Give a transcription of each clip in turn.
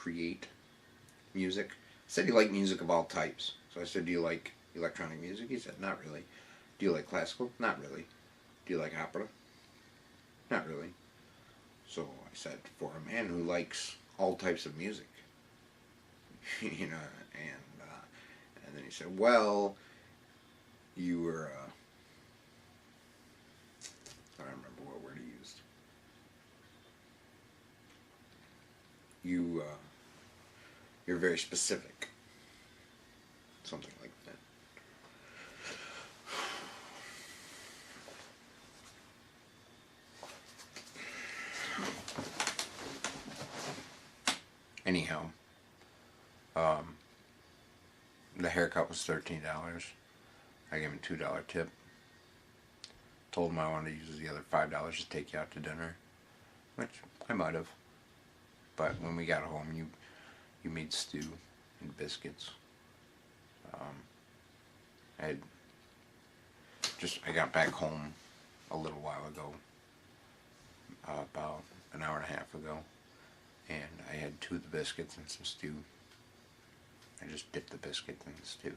create music. He said he liked music of all types. So I said, do you like electronic music? He said, not really. Do you like classical? Not really. Do you like opera? Not really. So I said, for a man who likes all types of music, you know, and then he said, well, you were, I don't remember what word he used. You're very specific. Something like that. Anyhow, the haircut was $13. I gave him a $2 tip. Told him I wanted to use the other $5 to take you out to dinner, which I might have. But when we got home, you made stew and biscuits. I got back home a little while ago, about an hour and a half ago, and I had 2 of the biscuits and some stew. I just dipped the biscuits in the stew.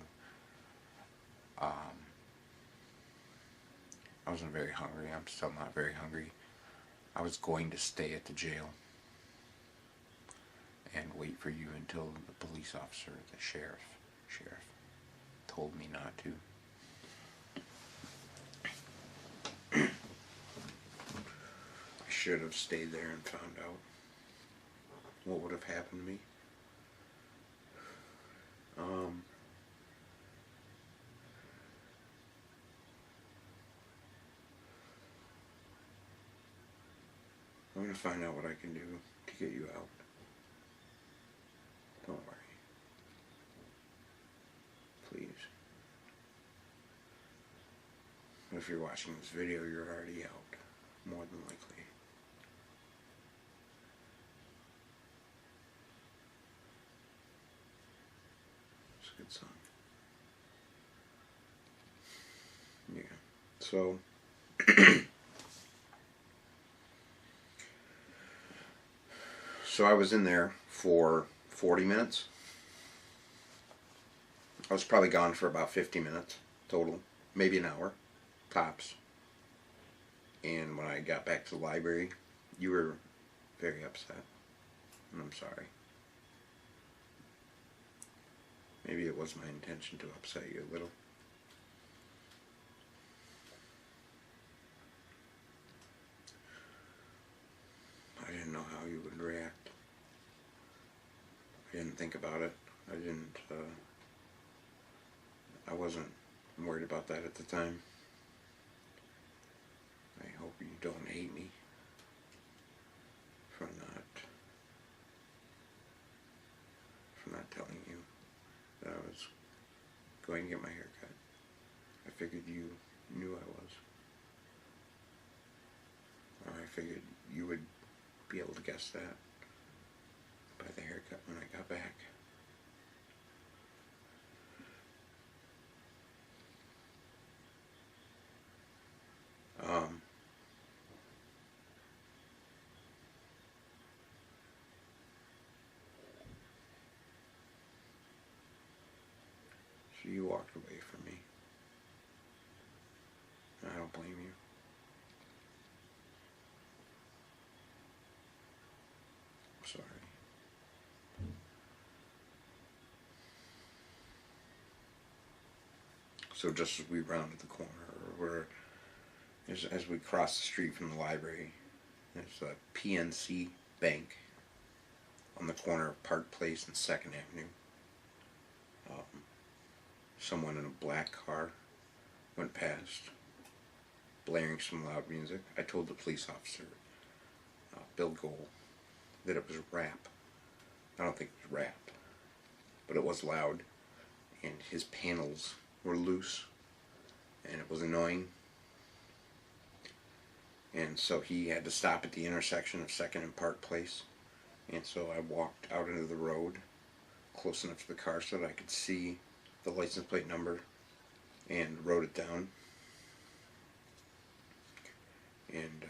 I wasn't very hungry. I'm still not very hungry. I was going to stay at the jail and wait for you until the police officer, the sheriff, told me not to. I should have stayed there and found out what would have happened to me. I'm going to find out what I can do to get you out. Don't worry. Please. If you're watching this video, you're already out. More than likely. It's a good song. Yeah. So... So I was in there for 40 minutes. I was probably gone for about 50 minutes total, maybe an hour, tops. And when I got back to the library, you were very upset. And I'm sorry. Maybe it was my intention to upset you a little. I didn't know how you would react. I didn't think about it. I wasn't worried about that at the time. I hope you don't hate me for not telling you that I was going to get my hair cut. I figured you knew I was. Or I figured you would be able to guess that by the haircut when I got back. So you walked away from me. I don't blame you. I'm sorry. So just as we rounded the corner, as we crossed the street from the library, there's a PNC Bank on the corner of Park Place and 2nd Avenue. Someone in a black car went past, blaring some loud music. I told the police officer, Bill Gold, that it was rap. I don't think it was rap, but it was loud, and his panels were loose, and it was annoying. And so he had to stop at the intersection of 2nd and Park Place. And so I walked out into the road, close enough to the car so that I could see the license plate number, and wrote it down. And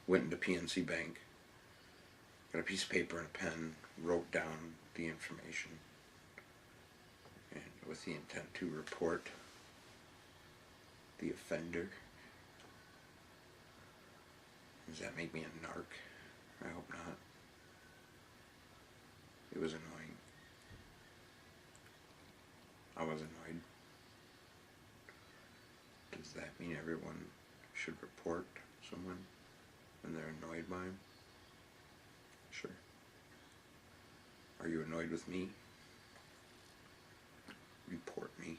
went into PNC Bank, got a piece of paper and a pen, wrote down the information, and with the intent to report the offender. Does that make me a narc? I hope not. It was annoying. I was annoyed. Does that mean everyone should report someone when they're annoyed by him? Sure. Are you annoyed with me? Report me.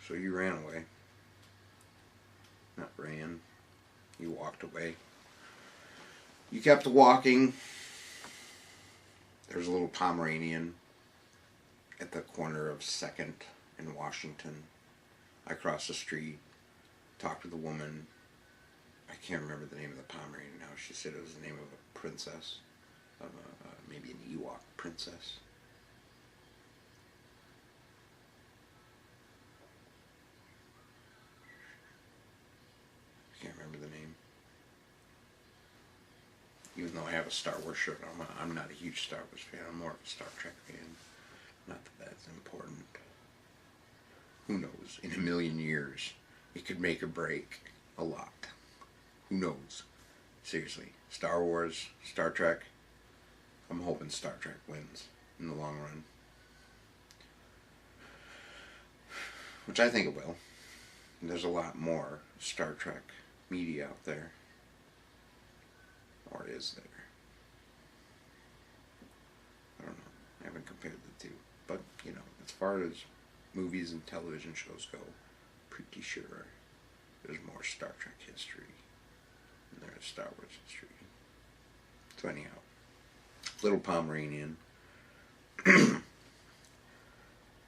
So you ran away. Not ran. You walked away. You kept walking. There's a little Pomeranian at the corner of 2nd and Washington. I crossed the street, talked to the woman. I can't remember the name of the Pomeranian now. She said it was the name of a princess, of maybe an Ewok princess. I can't remember the name. Even though I have a Star Wars shirt, I'm not a huge Star Wars fan. I'm more of a Star Trek fan. Not that that's important. Who knows? In a million years, it could make or break a lot. Who knows? Seriously. Star Wars, Star Trek. I'm hoping Star Trek wins in the long run. Which I think it will. There's a lot more Star Trek media out there. Or is there? I don't know. I haven't compared the two. But, you know, as far as movies and television shows go, pretty sure there's more Star Trek history than there is Star Wars history. So anyhow, little Pomeranian.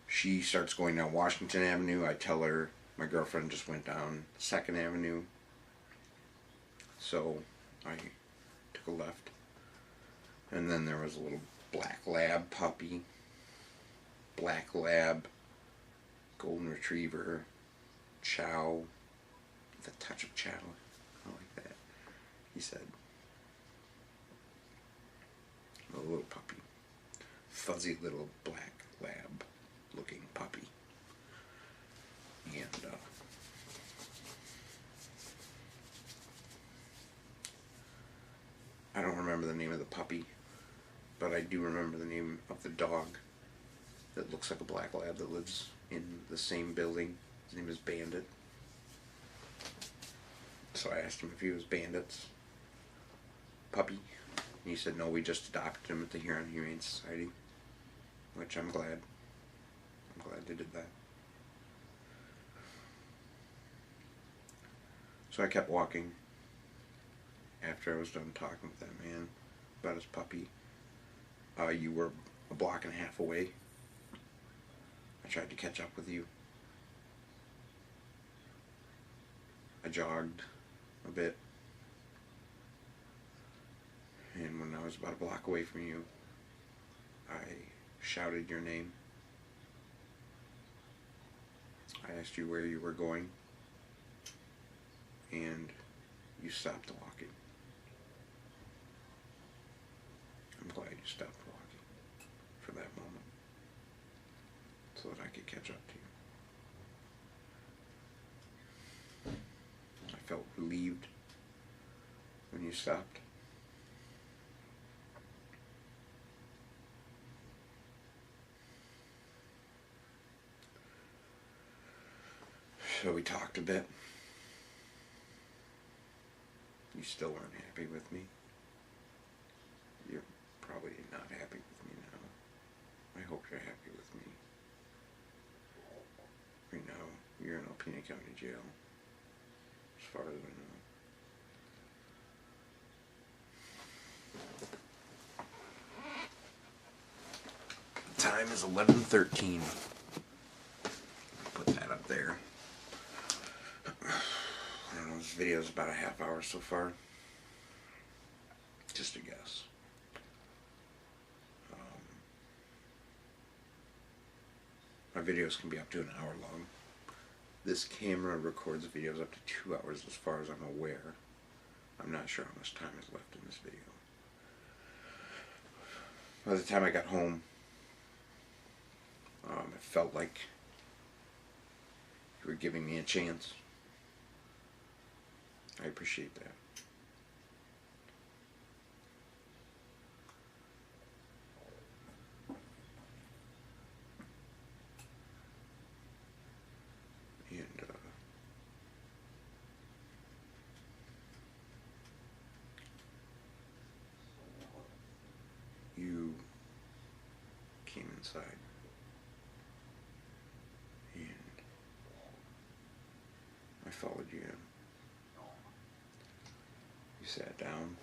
She starts going down Washington Avenue. I tell her my girlfriend just went down 2nd Avenue. So I took a left. And then there was a little black lab puppy. Black lab. Golden retriever. Chow. With a touch of chow. I like that. He said. A little puppy. Fuzzy little black lab looking puppy. And I don't remember the name of the puppy, but I do remember the name of the dog that looks like a black lab that lives in the same building. His name is Bandit. So I asked him if he was Bandit's puppy. And he said, no, we just adopted him at the Huron Humane Society. Which I'm glad. I'm glad they did that. So I kept walking after I was done talking with that man about his puppy. You were a block and a half away. I tried to catch up with you. I jogged a bit. And when I was about a block away from you, I shouted your name. I asked you where you were going. And you stopped walking. I'm glad you stopped walking for that moment, so that I could catch up to you. I felt relieved when you stopped. So we talked a bit. You still weren't happy with me. You're probably not happy with me now. I hope you're happy with me. Right now, you're in Alpena County Jail. As far as I know. The time is 11:13. Put that up there. I don't know, this video is about a half hour so far. just a guess. My videos can be up to an hour long. This camera records videos up to 2 hours as far as I'm aware. I'm not sure how much time is left in this video. By the time I got home, it felt like you were giving me a chance. I appreciate that. And you came inside, and I followed you in. You sat down,